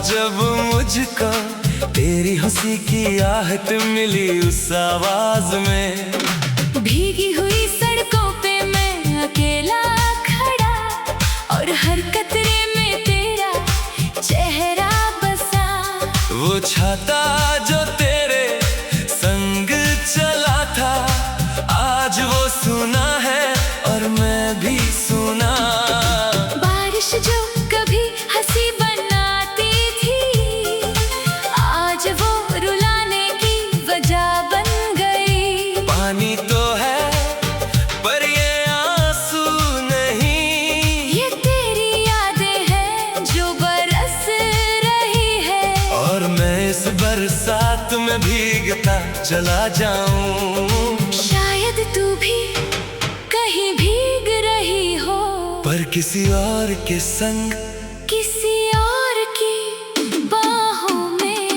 जब मुझको तेरी हंसी की आहट मिली उस आवाज में। भीगी हुई सड़कों पे मैं अकेला खड़ा और हर कतरे में तेरा चेहरा बसा। वो छाता जो तेरे संग चला था आज वो सुना है और मैं भी सुना। बारिश जो कभी हंसी बनाती थी आज वो रुलाने की वजह बन गई। पानी तो है पर ये आंसू नहीं, ये तेरी यादें हैं जो बरस रही है। और मैं इस बरसात में भीगता चला जाऊं। शायद तू भी कहीं भीग रही हो पर किसी और के संग, किसी और की बाहों में।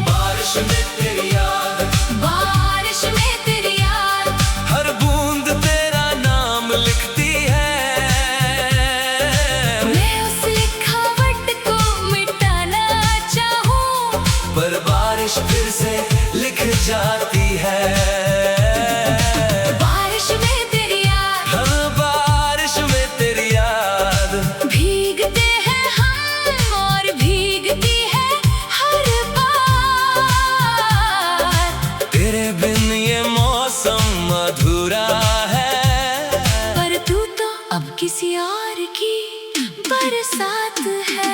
बारिश में तेरी याद, बारिश में तेरी याद, हर बूंद तेरा नाम लिखती है। मैं उस लिखावट को मिटाना चाहूं पर बारिश फिर से लिख जाती है। बारिश में तेरी याद, हाँ बारिश में तेरी याद, भीगते हैं हम और भीगती है हर बार। तेरे बिन ये मौसम अधूरा है। पर तू तो अब किसी और की बरसात है।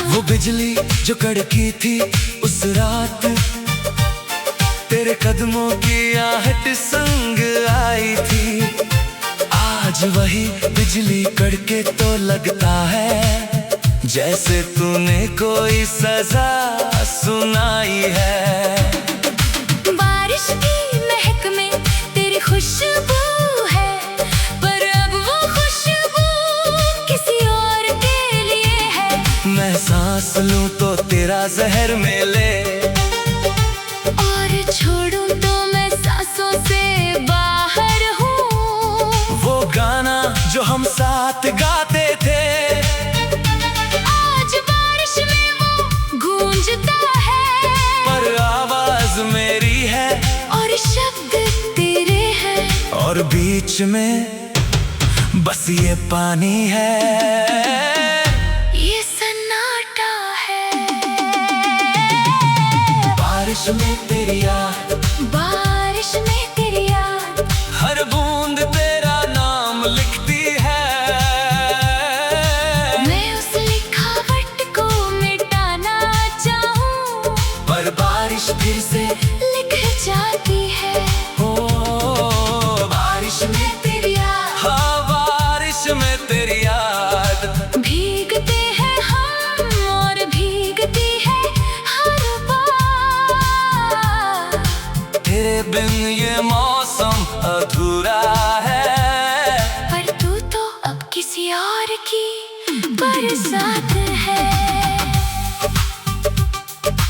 वो बिजली जो कड़की थी उस रात तेरे कदमों की आहट संग आई थी। आज वही बिजली कड़के तो लगता है जैसे तूने कोई सजा सुनाई है। बारिश की महक में तेरी खुशबू है पर अब वो खुशबू किसी और के लिए है। मैं सांस लूं तो तेरा जहर मिले और छोड़ूं तो मैं सांसों से बाहर हूँ। वो गाना जो हम साथ गाते थे आज बारिश में वो गूंजता है पर आवाज मेरी है और शब्द तेरे हैं और बीच में बस ये पानी है। ये सन्नाटा है। बारिश में तेरी याद, बारिश में तेरी याद, हर बूंद तेरा नाम लिखती है। मैं उस लिखावट को मिटाना चाहूं पर बारिश फिर से लिख जाती है। हो बारिश में तेरी याद, हाँ बारिश में तेरी याद, भीगते हैं हम और भीगती है हर बार। तेरे बिन ये मौसम अधूरा है। पर तू तो अब किसी और की बरसात है।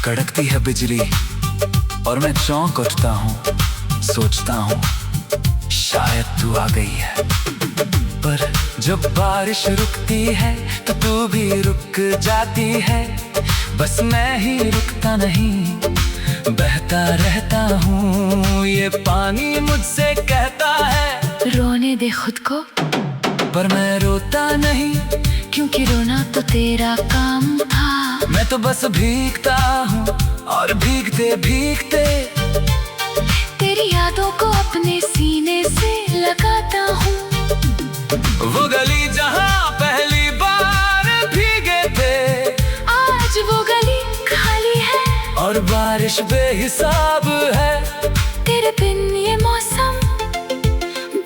कड़कती है बिजली और मैं चौंक उठता हूँ, सोचता हूँ शायद तू आ गई है। पर जब बारिश रुकती है तो तू भी रुक जाती है। बस मैं ही रुकता नहीं, बहता रहता हूँ। ये पानी मुझसे कहता है रोने दे खुद को, पर मैं रोता नहीं क्योंकि रोना तो तेरा काम था। मैं तो बस भीगता हूँ और भीगते भीगते तेरी यादों को अपने सीने से लगाता हूँ। वो गली जहाँ पहली बार भीगे थे आज वो गली खाली है और बारिश बेहिसाब है। तेरे बिन ये मौसम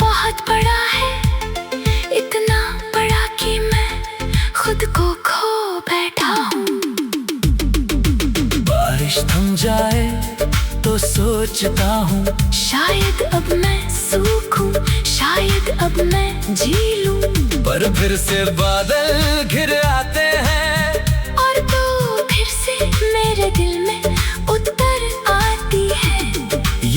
बहुत बड़ा है, इतना बड़ा कि मैं खुद को खो बैठा हूँ। बारिश थम जाए तो सोचता हूँ शायद अब मैं सूखूं, शायद अब मैं जी लूं। पर फिर से बादल घिर आते हैं और तू फिर से मेरे दिल में उतर आती है।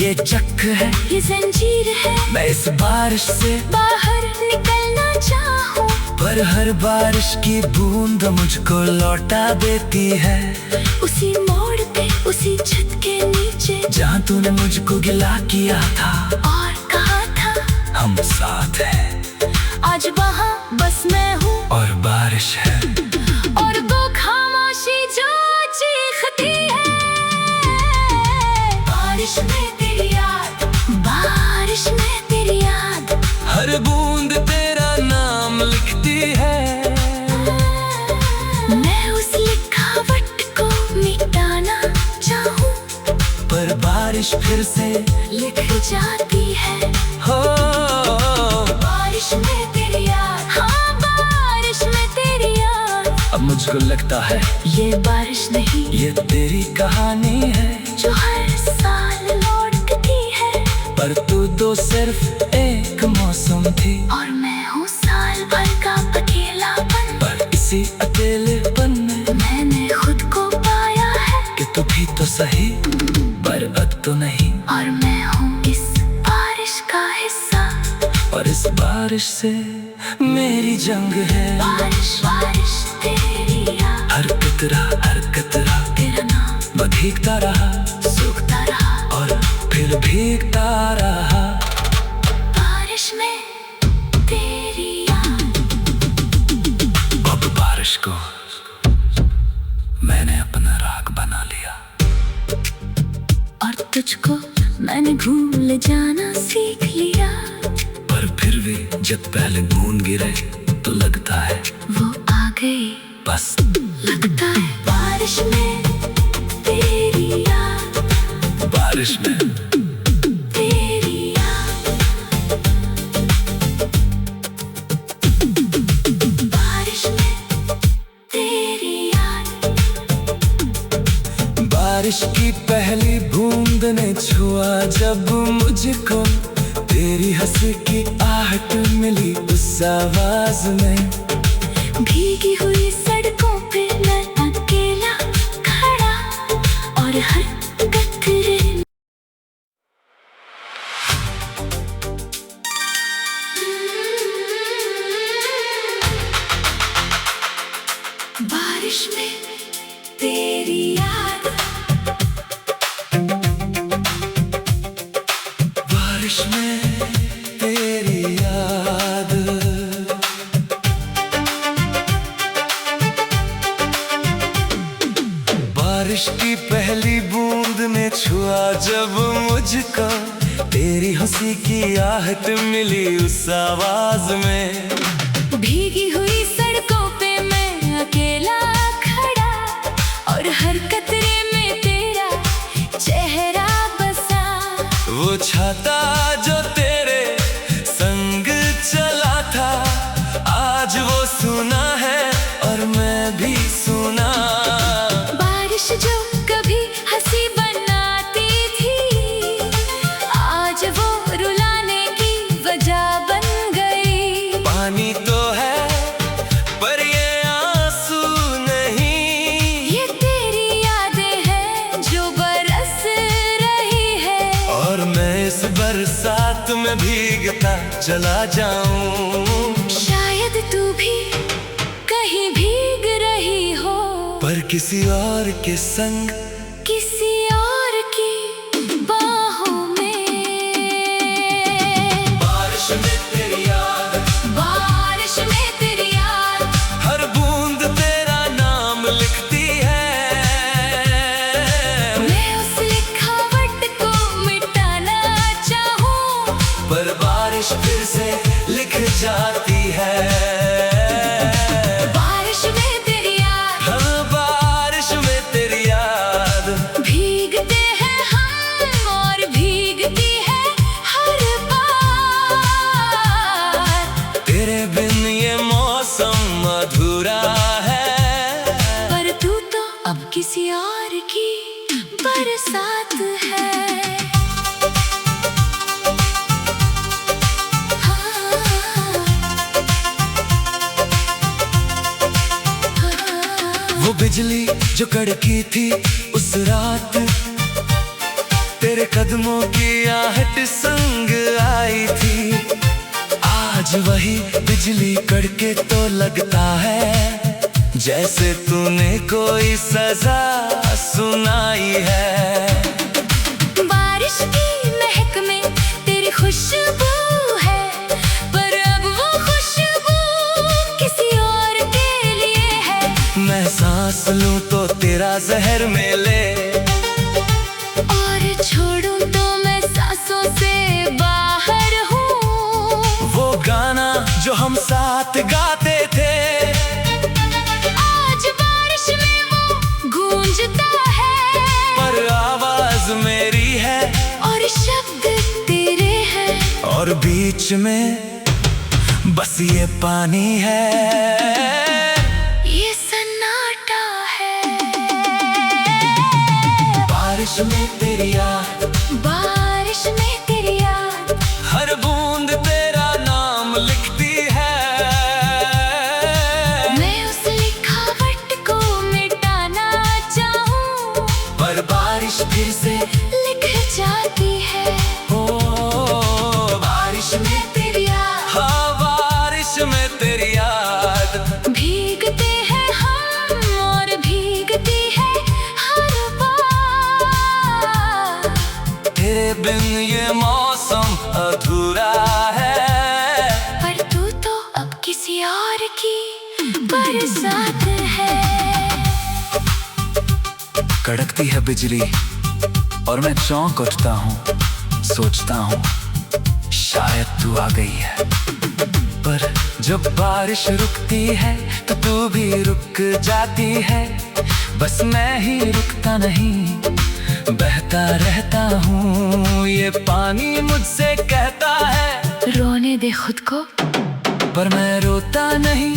ये चक है, ये जंजीर है, मैं इस बारिश से बाहर निकलना चाहूं, पर हर बारिश की बूंद मुझको लौटा देती है उसी मोड़ पे, उसी छत के नीचे जहाँ तूने मुझको गिला किया था और कहा था हम साथ हैं। आज वहाँ बस मैं हूँ और बारिश है, और वो खामोशी जो चीखती है। बारिश में तेरी याद, बारिश में तेरी याद, हर बूंद तेरा नाम लिखती है। मैं उस लिखावट को मिटाना चाहूँ, पर बारिश फिर से लिख जाती है। हो बारिश में तेरी याद, हाँ बारिश में तेरी याद। अब मुझको लगता है ये बारिश नहीं, ये तेरी कहानी है जो हर साल लौटती है। पर तू तो सिर्फ एक मौसम थी और मैं हूँ साल भर का अकेलापन। पर इसी अकेलेपन में मैंने खुद को पाया है कि तू भी तो सही पर अब तो नहीं। और मैं हूँ इस बारिश का हिस्सा। और इस बारिश से मेरी जंग है। बारिश बारिश तेरी याद, हर कतरा तेरा नाम मैं भीगता रहा सूखता रहा। और फिर भीगता रहा। बारिश में तेरी याद। अब बारिश को मैंने अपना राग बना लिया और तुझको मैंने भूल जाना सीख लिया। पर फिर भी जब पहले बूंद गिरे तो लगता है वो आ गई, बस लगता है बारिश में तेरी याद, बारिश में तेरी याद। बारिश में तेरी याद। बारिश की पहली बूंद ने छुआ जब मुझको तेरी हंसी की आहट मिली उस आवाज में। भीगी हुई सड़कों पे मैं अकेला खड़ा और हर कतरे बारिश में तेरी याद। बारिश में तेरी याद। बारिश की पहली बूंद ने छुआ जब मुझको तेरी हंसी की आहट मिली उस आवाज में। भीगी हुई सड़कों पे मैं अकेला खड़ा और हर कतरे में तेरा चेहरा बसा। वो छाता जो तेरे संग चला था आज वो सुना है और मैं भी सुना। बारिश जो कभी हंसी बनाती थी आज वो रुलाने की वजह बन गई। पानी तो है पर ये आंसू नहीं। ये तेरी यादें हैं जो बरस रही है। और मैं इस बरसात में भीगता चला जाऊं। शायद तू भी कहीं भीग रही हो पर किसी और के संग, किसी और की बाहों में। बारिश में तेरी याद, बारिश में तेरी याद, हर बूंद तेरा नाम लिखती है। मैं उस लिखावट को मिटाना चाहूँ, पर बारिश फिर से लिख जाती है। बारिश में तेरी याद, हाँ बारिश में तेरी याद। भीगते हैं हम और भीगती है हर बार। तेरे बिन ये मौसम अधूरा है। पर तू तो अब किसी और की बरसात है। वो बिजली जो कड़की थी उस रात तेरे कदमों की आहट संग आई थी। आज वही बिजली कड़के तो लगता है जैसे तूने कोई सजा सुनाई है। बारिश की महक में तेरी खुशबू है, पर अब वो खुशबू किसी और के लिए है। मैं सांस लूं तो तेरा जहर मिले, और छोड़ूं तो मैं सांसों से बाहर हूँ। वो गाना जो हम साथ गाते थे आज बारिश में वो गूंजता है, पर आवाज मेरी है और शब्द तेरे हैं, और बीच में बस ये पानी है, ये सन्नाटा है। बारिश में तेरी याद, बारिश में तेरी याद, हर बूंद तेरा नाम लिखती है। मैं उस लिखावट को मिटाना चाहूँ, पर बारिश फिर से लिख जाती है। हो, बारिश में तेरी याद, हाँ बारिश में तेरी याद, भीगते हैं हम और भीगती है हर बार। तेरे बिन ये मौसम अधूरा है, पर तू तो अब किसी और की बरसात है। कड़कती है बिजली और मैं चौंक उठता हूँ, सोचता हूँ शायद तू आ गई है। पर जब बारिश रुकती है तो तू भी रुक जाती है। बस मैं ही रुकता नहीं, बहता रहता हूँ। ये पानी मुझसे कहता है रोने दे खुद को, पर मैं रोता नहीं,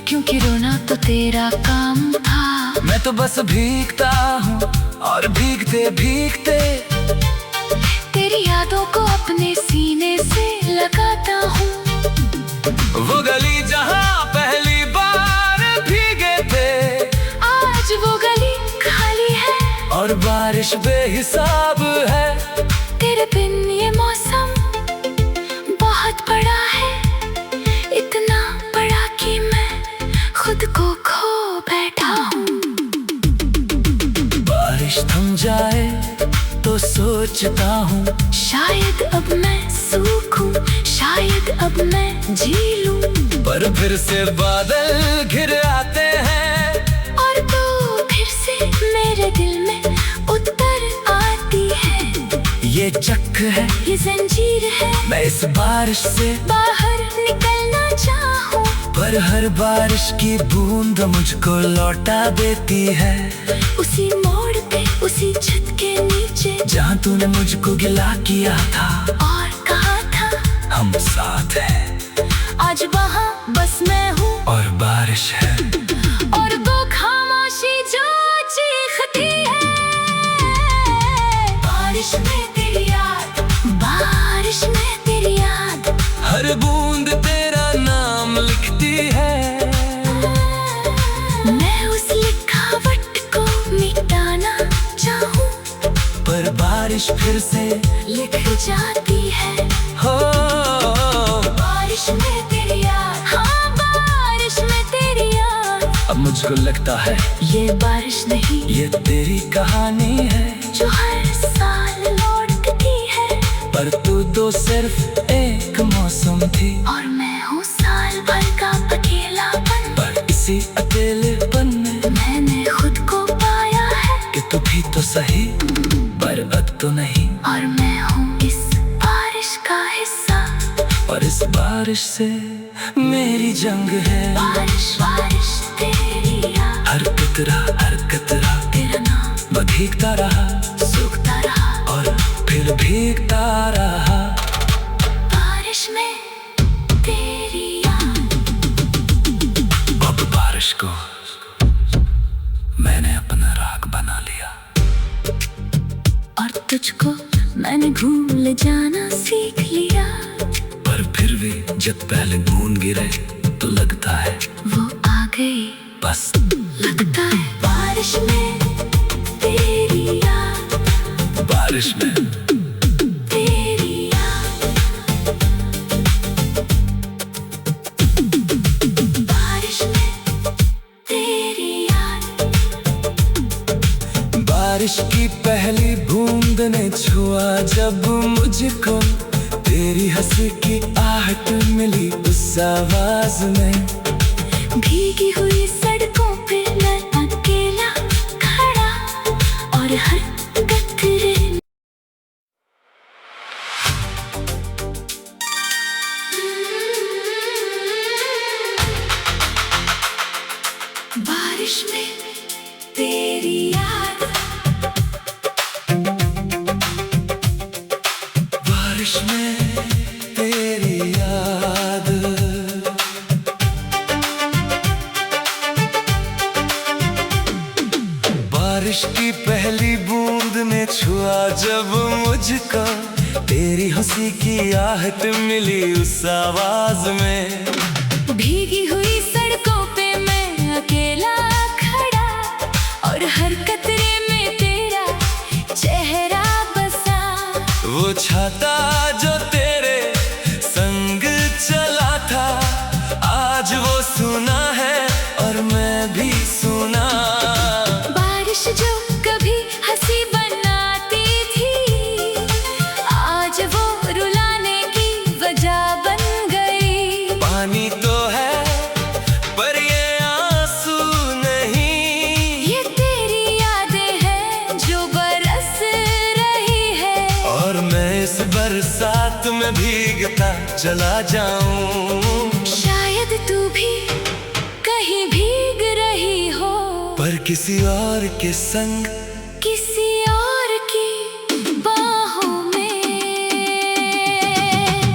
क्योंकि रोना तो तेरा काम था। मैं तो बस भीगता हूँ और भीगते भीगते तेरी यादों को अपने सीने से लगाता हूँ। वो गली जहाँ पहली बार भीगे थे, आज वो गली खाली है, और बारिश बेहिसाब है। तेरे बिन ये मौसम बहुत बड़ा है, इतना बड़ा कि मैं खुद को खो बैठा हूँ। बारिश थम जाए तो सोचता हूँ शायद अब मैं सूखूं, शायद अब मैं जी लूं, पर फिर से बादल घिर आते हैं, और तू फिर से मेरे दिल में उतर आती है। ये चक है, ये जंजीर है, मैं इस बारिश से बाहर निकलना चाहूँ, पर हर बारिश की बूंद मुझको लौटा देती है। उसी मोड़ पे, उसी छत के नीचे, जहाँ तूने मुझको गिला किया था और कहा था हम साथ हैं। आज वहाँ बस मैं हूँ और बारिश है, और वो खामोशी जो चीखती है। बारिश में तेरी याद, बारिश में तेरी याद, हर बूंद तेरा नाम लिखती है। मैं उस लिखावट को मिटाना चाहूँ, पर बारिश फिर से लिख जाती है। हो, बारिश में तेरी याद, हाँ बारिश में तेरी याद। अब मुझको लगता है ये बारिश नहीं, ये तेरी कहानी है, जो हर साल लौटती है, पर तू तो सिर्फ एक मौसम थी, और मैं हूँ साल भर का अकेलापन। पर इसी अकेलेपन में मैंने खुद को पाया है कि तू भी तो सही, पर अब तो नहीं। और मैं हूँ इस बारिश का हिस्सा, और इस बारिश से मेरी जंग है। बारिश बारिश तेरी याद, हर कतरा तेरा नाम मैं भीगता रहा, सूखता रहा, और फिर भीगता रहा। बारिश में तेरी याद। अब बारिश को मैंने अपना राग बना लिया, और तुझको मैंने भूल जाना सीख लिया। पर फिर भी जब पहले बूंद गिरे तो लगता है वो आ गई, बस लगता है बारिश में तेरी याद। बारिश में तेरी याद, बारिश में तेरी याद। बारिश की पहली बूंद ने छुआ जब मुझको, तेरी हंसी की आहट मिली उस आवाज में। भीगी हुई सड़कों पे मैं अकेला खड़ा और हर कतरे बारिश में तेरी याद, बारिश में तेरी याद। बारिश की पहली बूंद ने छुआ जब मुझको, तेरी हंसी की आहट मिली उस आवाज में। भीगी हुई सड़कों पे मैं अकेला खड़ा और हर कतरे में तेरा चेहरा बसा। वो छाता जो तेरे संग चला था, आज वो सुना है और मैं भी सुना। बारिश जो कभी हंसी बनाती थी, आज वो रुलाने की वजह बन गई। पानी तो है पर ये आंसू नहीं, ये तेरी यादें हैं जो बरस रही है। और मैं इस बरसात में भीगता चला जाऊं। शायद तू भी कहीं भीग रही हो, पर किसी और के संग, किसी और की बाहों में।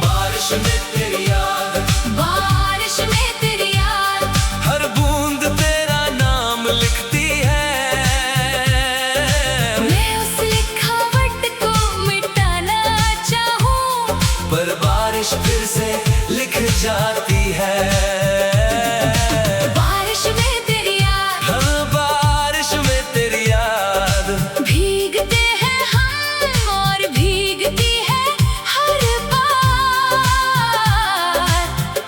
बारिश में तेरी याद, बारिश में तेरी याद, हर बूंद तेरा नाम लिखती है। मैं उस लिखावट को मिटाना चाहूं, पर बारिश फिर से लिख जाती है। बारिश में तेरी याद, हाँ, बारिश में तेरी याद। भीगते हैं हम और भीगती है हर बार।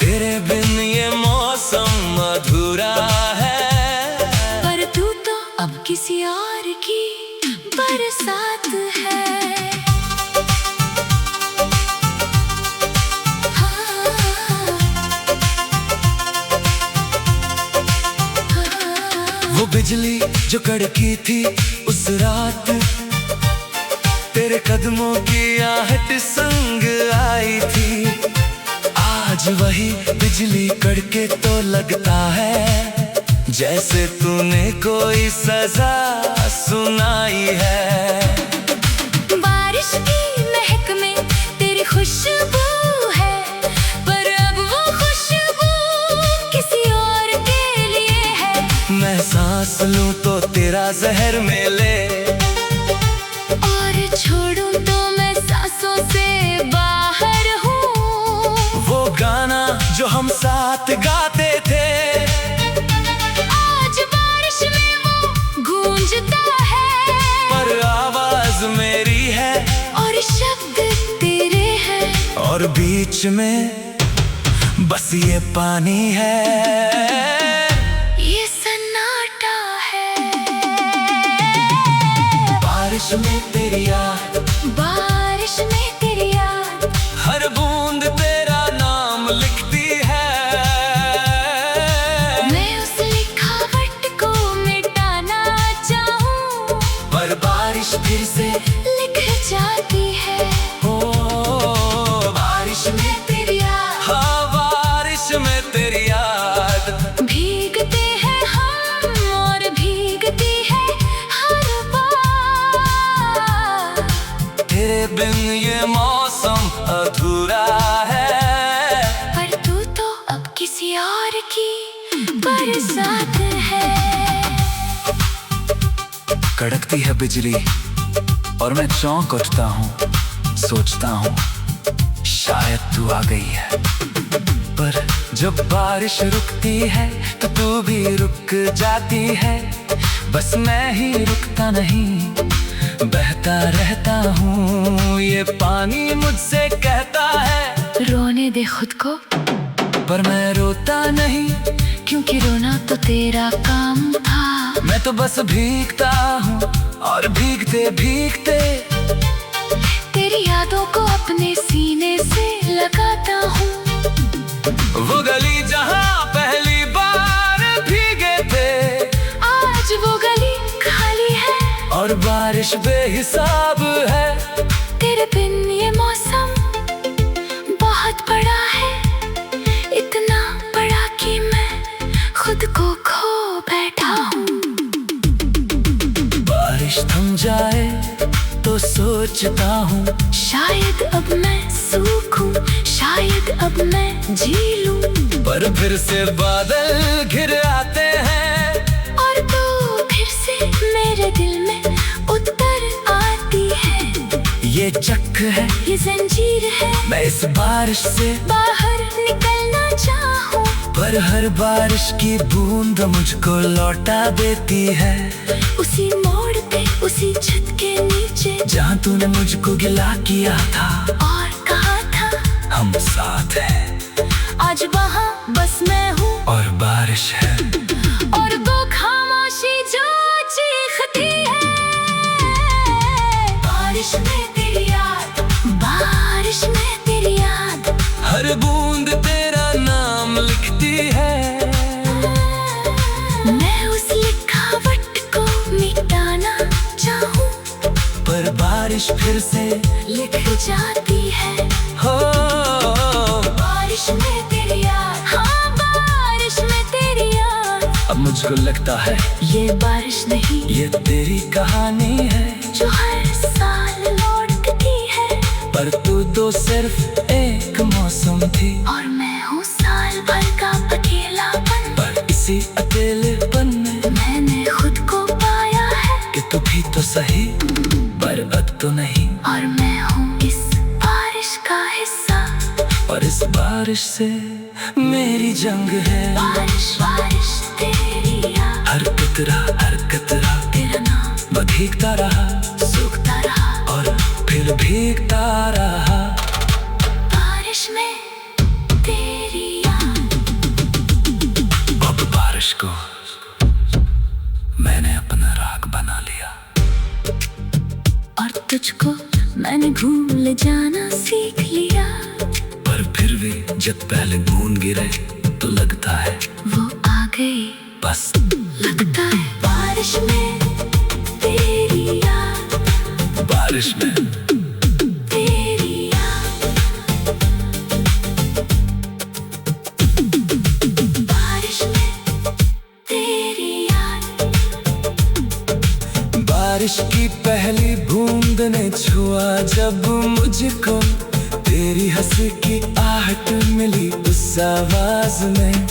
तेरे बिन ये मौसम अधूरा है, पर तू तो अब किसी और की बरसात है। वो बिजली जो कड़की थी उस रात, तेरे कदमों की आहट संग आई थी। आज वही बिजली कड़के तो लगता है जैसे तूने कोई सजा सुनाई है। बारिश की महक में तेरी खुशबू है, पर अब वो खुशबू किसी और के लिए है। मैं सांस लूं तो तेरा जहर मिले, और छोड़ूं तो मैं सांसों से बाहर हूँ। वो गाना जो हम साथ गाते थे, आज बारिश में वो गूंजता है। पर आवाज मेरी है और शब्द तेरे हैं, और बीच में बस ये पानी है, ये सन्नाटा है। बारिश में तेरी याद, बारिश में तेरी याद, हर बूंद तेरा नाम लिखती है। मैं उस लिखावट को मिटाना चाहूं, पर बारिश फिर से लिख जाती है। हो, बारिश में तेरी याद, हाँ, बारिश में तेरी याद। भीगते हैं हम और भीगती है हर बार। तेरे बिन ये मौसम अधूरा है, पर तू तो अब किसी और की बरसात है। कड़कती है बिजली और मैं चौंक उठता हूँ, सोचता हूँ शायद तू आ गई है। पर जब बारिश रुकती है तो तू भी रुक जाती है। बस मैं ही रुकता नहीं, बहता रहता हूँ, ये पानी मुझसे कहता है रोने दे खुद को, पर मैं रोता नहीं। क्योंकि रोना तो तेरा काम था। मैं तो बस भीगता हूँ और भीगते भीगते तेरी यादों को अपने सीने से लगाता हूँ। वो गली जहाँ पहली बार भीगे थे, आज वो गली खाली है और बारिश बेहिसाब है। तेरे बिन ये मौसम बहुत बड़ा है, इतना बड़ा कि मैं खुद को खो बैठा हूँ। बारिश थम जाए तो सोचता हूँ, शायद अब मैं सूखूं, शायद अब मैं जी लूं। पर फिर से बादल घिर आते हैं और तू फिर से मेरे दिल में उतर आती है। ये चक है, ये जंजीर है, मैं इस बारिश से बाहर निकलना चाहूं। पर हर बारिश की बूंद मुझको लौटा देती है उसी मोड़ पे, उसी छत के नीचे, जहाँ तूने मुझको गिला किया था और कहा था हम साथ हैं। आज वहाँ बस मैं हूँ और बारिश है, और वो खामोशी जो चीखती है। बारिश में तेरी याद, बारिश में तेरी याद, हर बूंद तेरा नाम लिखती है। मैं उस लिखावट को मिटाना चाहूँ, पर बारिश फिर से लिख जाती है। हो बारिश में तेरी याद, हाँ बारिश में तेरी याद। अब मुझको लगता है ये बारिश नहीं, ये तेरी कहानी है, जो हर साल लौटती है। पर तू तो सिर्फ एक मौसम थी, और मैं हूँ साल भर का अकेलापन। पर इसी अकेलेपन में मैंने खुद को पाया है कि तू भी तो सही, पर अब तो नहीं। और मैं हूँ इस बारिश का हिस्सा। और इस बारिश से मेरी जंग है। बारिश बारिश तेरी याद, हर कतरा तेरा नाम मैं भीगता रहा, सूखता रहा, और फिर भीगता रहा। बारिश में तेरी याद। अब बारिश को मैंने अपना राग बना लिया, और तुझको मैंने भूल जाना सीख लिया। पर फिर भी जब पहले बूंद गिरे तो लगता है वो आ गई, बस लगता है बारिश में तेरी याद, बारिश में तेरी याद। बारिश में तेरी याद। बारिश की पहली बूंद ने छुआ जब मुझको, तेरी हंसी की आहट मिली उस आवाज में।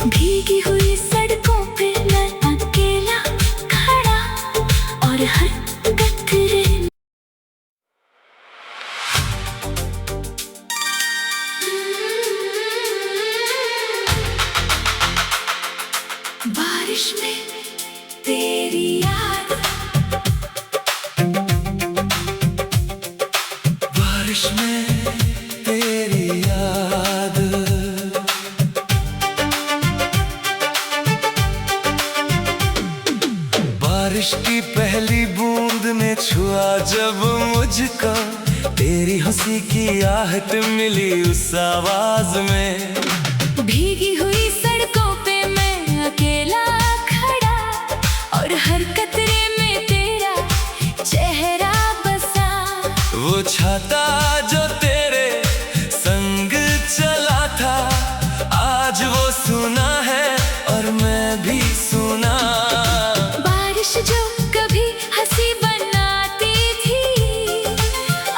भीगी हुई सड़कों पे मैं अकेला खड़ा, और हर कतरे बारिश में तेरी याद। बारिश में तेरी याद। बारिश की पहली बूंद ने छुआ जब मुझको, तेरी हंसी की आहट मिली उस आवाज में। भीगी हुई सड़कों पे मैं अकेला खड़ा, और हर कतरे में तेरा चेहरा बसा। वो छाता जो तेरे संग चला था, आज वो सुना है और मैं भी सुना। बारिश जो कभी हंसी बनाती थी,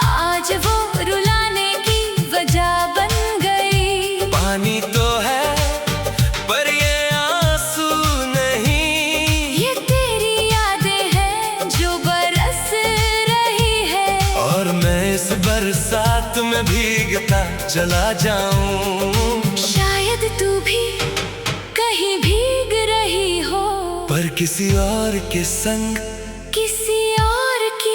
आज वो रुलाने की वजह बन गई। पानी तो है पर ये आंसू नहीं, ये तेरी यादें हैं जो बरस रही है। और मैं इस बरसात में भीगता चला जाऊं। शायद तू भी कहीं भीग रही हो, पर किसी और के संग, किसी और की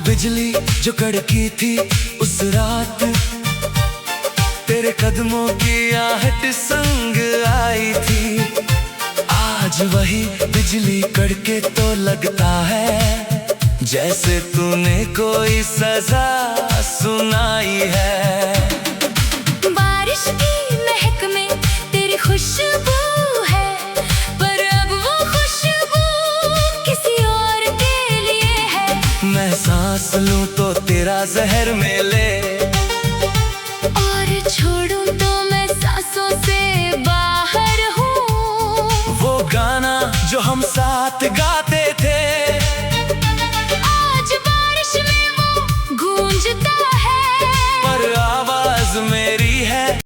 बिजली जो कड़की थी उस रात, तेरे कदमों की आहट संग आई थी। आज वही बिजली कड़के तो लगता है जैसे तूने कोई सजा सुनाई है। बारिश की महक में तेरी खुशबू है, पर अब वो खुशबू किसी और के लिए है। मैं सांस लूं तो तेरा जहर मिले, और छोड़ूं तो मैं सांसों से बाहर हूँ। वो गाना जो हम साथ गाते